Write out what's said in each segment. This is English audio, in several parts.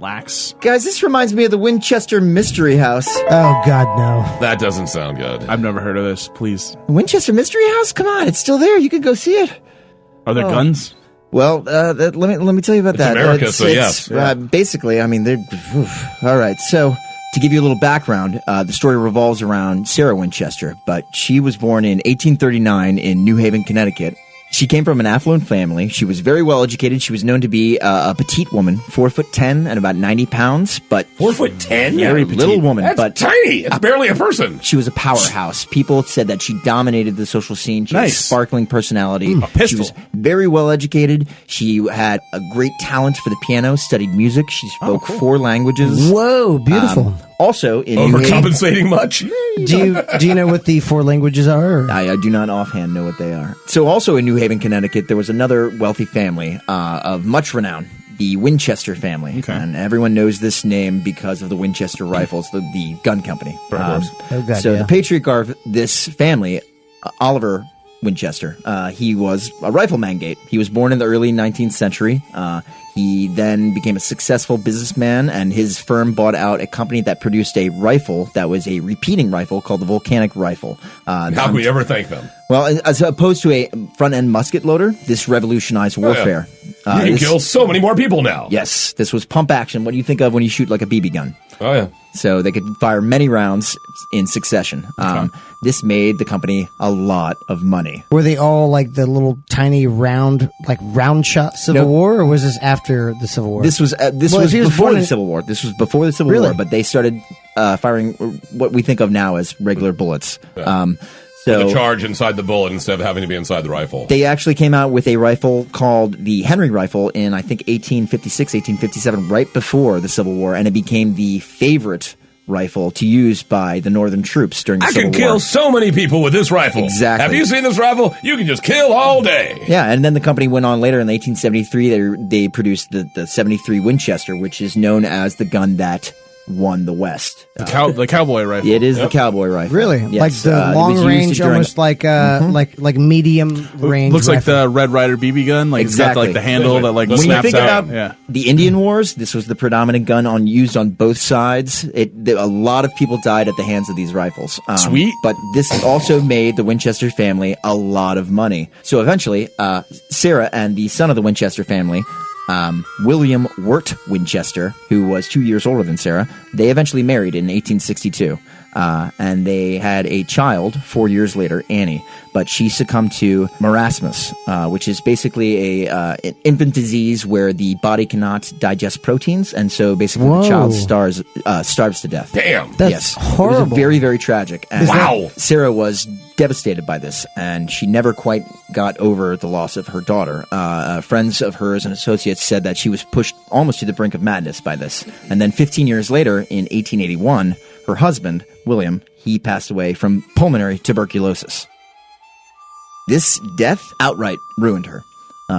lax. Guys, this reminds me of the Winchester Mystery House. Oh, God, no. That doesn't sound good. I've never heard of this. Please. Winchester Mystery House? Come on, it's still there. You can go see it. Are there guns? Well, let me tell you about that. America, so yes. Basically, I mean, all right. So, to give you a little background, the story revolves around Sarah Winchester, but she was born in 1839 in New Haven, Connecticut. She came from an affluent family. She was very well educated. She was known to be a petite woman, 4'10" and about 90 pounds. But 4'10"? Very little woman. That's but tiny. It's barely a person. She was a powerhouse. People said that she dominated the social scene. She had a sparkling personality. A pistol. She was very well educated. She had a great talent for the piano, studied music. She spoke 4 languages. Whoa, beautiful. Also, in Overcompensating much? Do you know what the 4 languages are? Or? I do not offhand know what they are. So also in New Haven, Connecticut, there was another wealthy family of much renown, the Winchester family. Okay. And everyone knows this name because of the Winchester rifles, the gun company. The patriarch of this family, Oliver Winchester, he was a rifle magnate. He was born in the early 19th century. He then became a successful businessman, and his firm bought out a company that produced a rifle that was a repeating rifle called the volcanic rifle. How can we ever thank them? Well, as opposed to a front-end musket loader, this revolutionized warfare. You can kill so many more people now. Yes, this was pump action. What do you think of when you shoot like a BB gun? Oh, yeah. So they could fire many rounds in succession. This made the company a lot of money. Were they all like the little tiny round shot Civil War, or was this after the Civil War? This was before the Civil War. This was before the Civil War, but they started firing what we think of now as regular bullets. Yeah. So the charge inside the bullet instead of having to be inside the rifle. They actually came out with a rifle called the Henry rifle in, I think, 1856, 1857, right before the Civil War, and it became the favorite rifle to use by the Northern troops during the Civil War. I can kill so many people with this rifle. Exactly. Have you seen this rifle? You can just kill all day. Yeah, and then the company went on later in 1873. They produced the 73 Winchester, which is known as the gun that won the West. The cowboy rifle. It is the cowboy rifle. Really? Yes. Like the long range, almost like medium range. Looks rifle. like the Red Ryder BB gun. Like exactly. It's got the handle that when snaps you think out. About the Indian Wars, this was the predominant gun used on both sides. A lot of people died at the hands of these rifles. Sweet. But this also made the Winchester family a lot of money. So eventually, Sarah and the son of the Winchester family, William Wirt Winchester, who was 2 years older than Sarah, they eventually married in 1862. And they had a child 4 years later, Annie. But she succumbed to marasmus, which is basically an infant disease where the body cannot digest proteins, and so basically the child starves to death. Damn, that's horrible. It was very, very tragic. And wow. Sarah was devastated by this, and she never quite got over the loss of her daughter. Friends of hers and associates said that she was pushed almost to the brink of madness by this. And then 15 years later, in 1881, her husband, William, he passed away from pulmonary tuberculosis. This death outright ruined her.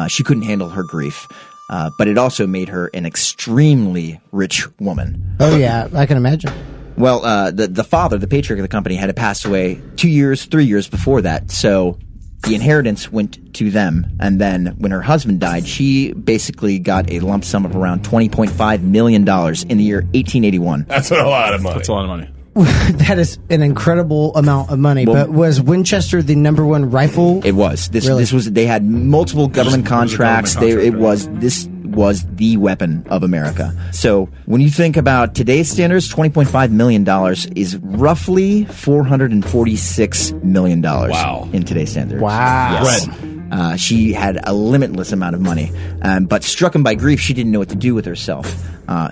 She couldn't handle her grief, but it also made her an extremely rich woman. Oh, yeah, I can imagine. Well, the father, the patriarch of the company, had passed away 3 years before that, so the inheritance went to them, and then when her husband died, she basically got a lump sum of around $20.5 million in the year 1881. That's a lot of money. That's a lot of money. That is an incredible amount of money. Well, but was Winchester the number one rifle? It was. This was. They had multiple government contracts. This was the weapon of America. So when you think about today's standards, $20.5 million is roughly $446 million. Wow. In today's standards. Wow. Yes. She had a limitless amount of money, but stricken by grief, she didn't know what to do with herself.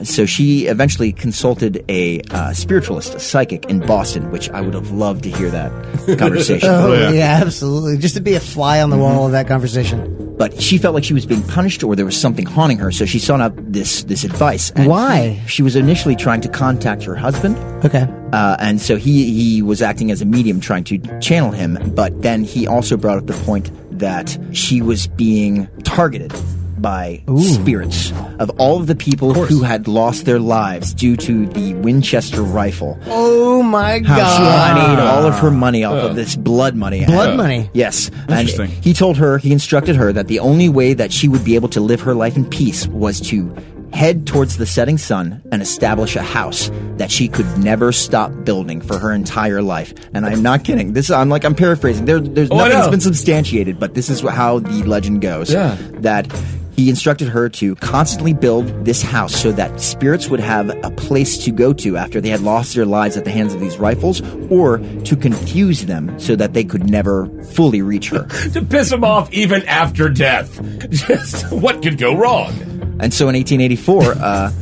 So she eventually consulted a spiritualist, a psychic in Boston, which I would have loved to hear that conversation. Yeah, absolutely. Just to be a fly on the wall of that conversation. But she felt like she was being punished or there was something haunting her, so she sought out this advice. And why? She was initially trying to contact her husband. Okay. And so he was acting as a medium trying to channel him, but then he also brought up the point that she was being targeted by spirits of all of the people who had lost their lives due to the Winchester rifle. Oh my God. How she had made all of her money off of this blood money. Blood money? Yes. Interesting. And he instructed her that the only way that she would be able to live her life in peace was to head towards the setting sun and establish a house that she could never stop building for her entire life. And I'm not kidding. I'm paraphrasing. There's nothing that's been substantiated, but this is how the legend goes. Yeah. That he instructed her to constantly build this house so that spirits would have a place to go to after they had lost their lives at the hands of these rifles, or to confuse them so that they could never fully reach her. To piss them off even after death. Just what could go wrong? And so in 1884,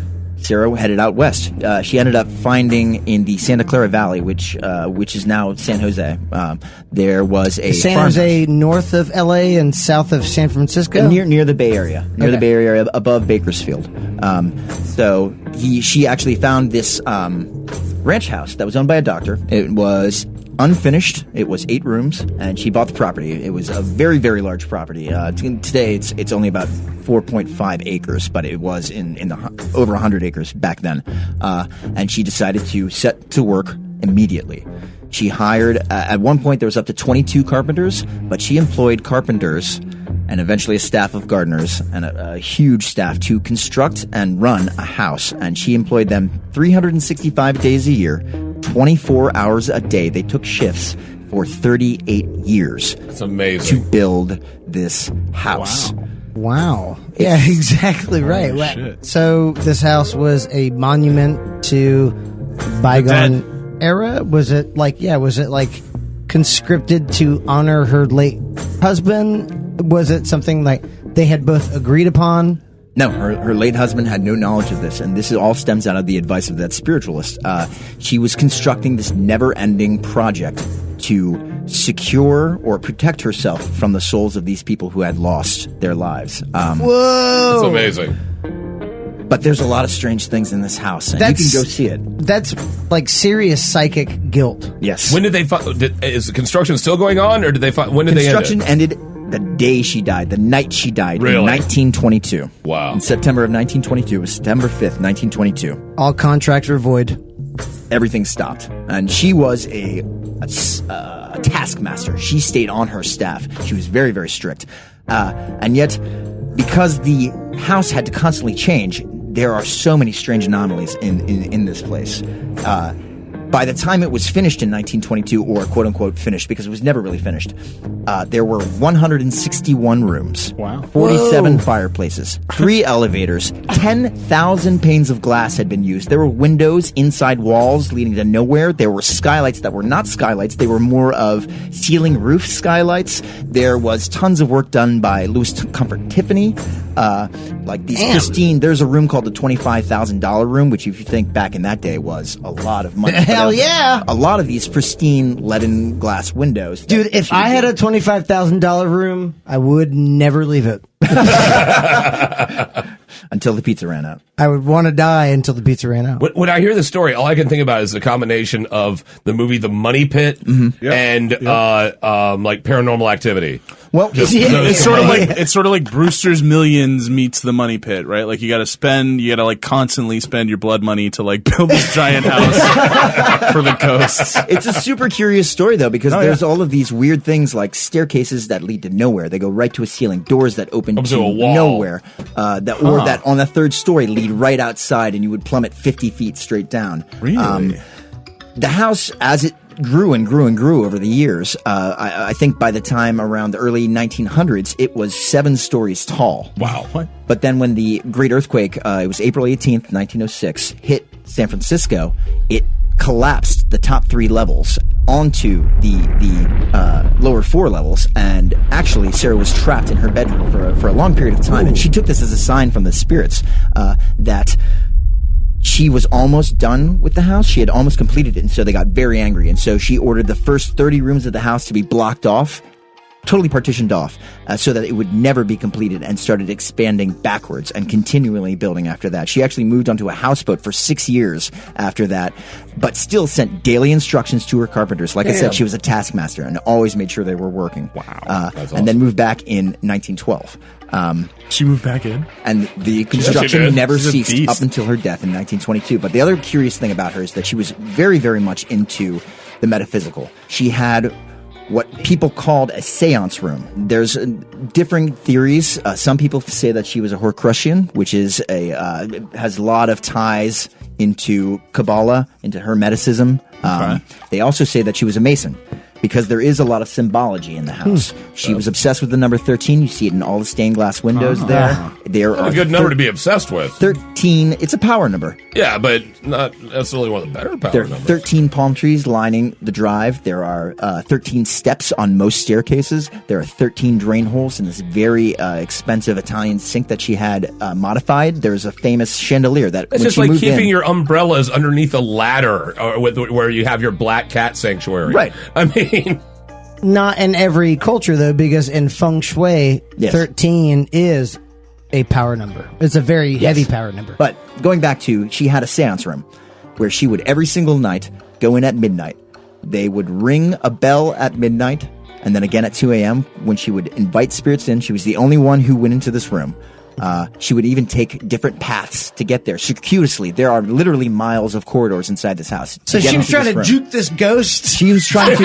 Sarah headed out west. She ended up finding in the Santa Clara Valley, which is now San Jose. There was a San Jose north of L.A. and south of San Francisco? Near the Bay Area. The Bay Area, above Bakersfield. So she actually found this ranch house that was owned by a doctor. It was unfinished. It was 8 rooms, and she bought the property. It was a very, very large property. Today, it's only about 4.5 acres, but it was in the over 100 acres back then. And she decided to set to work immediately. She hired, at one point there was up to 22 carpenters, but she employed carpenters and eventually a staff of gardeners and a huge staff to construct and run a house. And she employed them 365 days a year, 24 hours a day. They took shifts for 38 years. That's amazing. To build this house. Wow. Yeah, exactly right. Shit. So this house was a monument to bygone era? Was it like conscripted to honor her late husband? Was it something like they had both agreed upon? No, her late husband had no knowledge of this, and this all stems out of the advice of that spiritualist. She was constructing this never-ending project to secure or protect herself from the souls of these people who had lost their lives. Whoa! That's amazing. But there's a lot of strange things in this house, and you can go see it. That's like serious psychic guilt. Yes. When did they find? Is the construction still going on, or did they find? When did Construction they end it? ended the day she died, the night she died, Really? in 1922. Wow. In September of 1922. It was September 5th, 1922. All contracts were void. Everything stopped. And she was a taskmaster. She stayed on her staff. She was very, very strict. And yet, because the house had to constantly change, there are so many strange anomalies in this place. By the time it was finished in 1922, or quote-unquote finished, because it was never really finished, there were 161 rooms, Wow. 47 fireplaces, 3 elevators, 10,000 panes of glass had been used. There were windows inside walls leading to nowhere. There were skylights that were not skylights. They were more of ceiling roof skylights. There was tons of work done by Louis Comfort Tiffany. Like these pristine, there's a room called the $25,000 room, which if you think back in that day was a lot of money. Hell yeah. A lot of these pristine leaden glass windows. Dude, if I had a $25,000 room, I would never leave it. Until the pizza ran out. I would want to die until the pizza ran out. When I hear the story, all I can think about is the combination of the movie The Money Pit and like Paranormal Activity. Well, It's sort of like Brewster's Millions meets The Money Pit, right? Like you got to like constantly spend your blood money to like build this giant house for the ghosts. It's a super curious story though, because there's all of these weird things like staircases that lead to nowhere. They go right to a ceiling, doors that open Up to to a wall. nowhere, that on the 3rd story lead right outside, and you would plummet 50 feet straight down. Really? The house, as it grew and grew and grew over the years, I think by the time around the early 1900s, it was 7 stories tall. Wow. What? But then when the great earthquake, it was April 18th, 1906, hit San Francisco, it collapsed the top 3 levels onto the lower 4 levels, and actually Sarah was trapped in her bedroom for a long period of time. And she took this as a sign from the spirits that she was almost done with the house. She had almost completed it, and so they got very angry. And so she ordered the first 30 rooms of the house to be blocked off, totally partitioned off, so that it would never be completed, and started expanding backwards and continually building after that. She actually moved onto a houseboat for 6 years after that, but still sent daily instructions to her carpenters. Like I said, she was a taskmaster and always made sure they were working. Wow. That's And then moved back in 1912. She moved back in. And the did. construction never She's a ceased beast. up until her death in 1922. But the other curious thing about her is that she was very, very much into the metaphysical. She had what people called a seance room. There's differing theories. Some people say that she was a Horcruxian, which is has a lot of ties into Kabbalah, into Hermeticism. They also say that she was a Mason, because there is a lot of symbology in the house. She was obsessed with the number 13. You see it in all the stained glass windows there. There are a good number to be obsessed with. 13. It's a power number. Yeah, but not necessarily one of the better power There are numbers. 13 palm trees lining the drive. There are 13 steps on most staircases. There are 13 drain holes in this very expensive Italian sink that she had modified. There's a famous chandelier that It's when just she like moved keeping in, your umbrellas underneath a ladder where you have your black cat sanctuary. Right. I mean, Not in every culture, though, because in feng shui, Yes. 13 is a power number. It's a very heavy power number. But going back to, she had a seance room where she would every single night go in at midnight. They would ring a bell at midnight, and then again at 2 a.m. when she would invite spirits in. She was the only one who went into this room. She would even take different paths to get there circuitously. There are literally miles of corridors inside this house. So get she was into trying this to room. juke this ghost. She was trying to.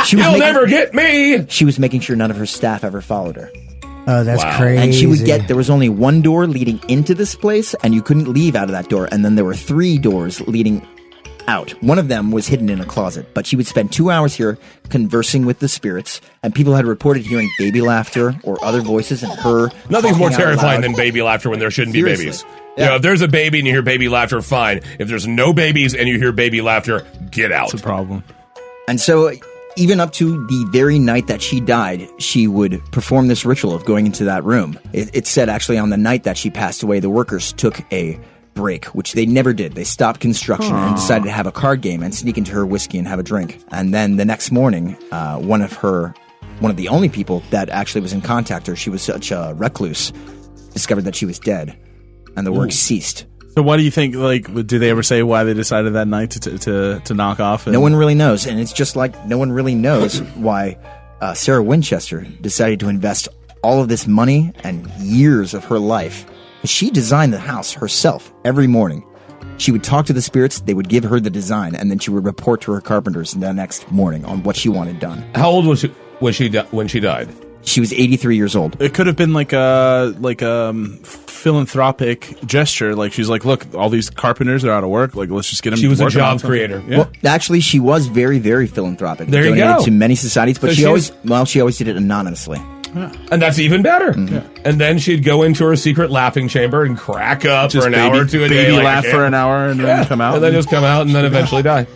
She was you'll making, never get me. She was making sure none of her staff ever followed her. Oh, that's Wow. crazy. And she would get, there was only one door leading into this place, and you couldn't leave out of that door. And then there were 3 doors leading out. One of them was hidden in a closet, but she would spend 2 hours here conversing with the spirits, and people had reported hearing baby laughter or other voices and her. Nothing's more talking out terrifying loud. than baby laughter when there shouldn't be Seriously. babies. Yeah. You know, if there's a baby and you hear baby laughter, fine. If there's no babies and you hear baby laughter, get out. It's a problem. And so, even up to the very night that she died, she would perform this ritual of going into that room. It said actually on the night that she passed away, the workers took a break, which they never did. They stopped construction and decided to have a card game and sneak into her whiskey and have a drink. And then the next morning, one of the only people that actually was in contact with her, she was such a recluse, discovered that she was dead, and the work ceased. So why do you think, like, did they ever say why they decided that night to knock off? And No one really knows, and it's just like no one really knows why Sarah Winchester decided to invest all of this money and years of her life. She designed the house herself every morning. She would talk to the spirits, they would give her the design, and then she would report to her carpenters the next morning on what she wanted done. How old was she when she died? She was 83 years old. It could have been like a philanthropic gesture. Like she's like, look, all these carpenters are out of work. Like, let's just get them. She was a working on job something." creator. Yeah. Well, actually, she was very, very philanthropic. There you Donated go. to many societies, but So she she's- always did it anonymously. And that's even better. Mm-hmm. And then she'd go into her secret laughing chamber and crack up Just for an hour or two a day. baby like laugh a for kid. an hour and then come out. And then just come out and then eventually die.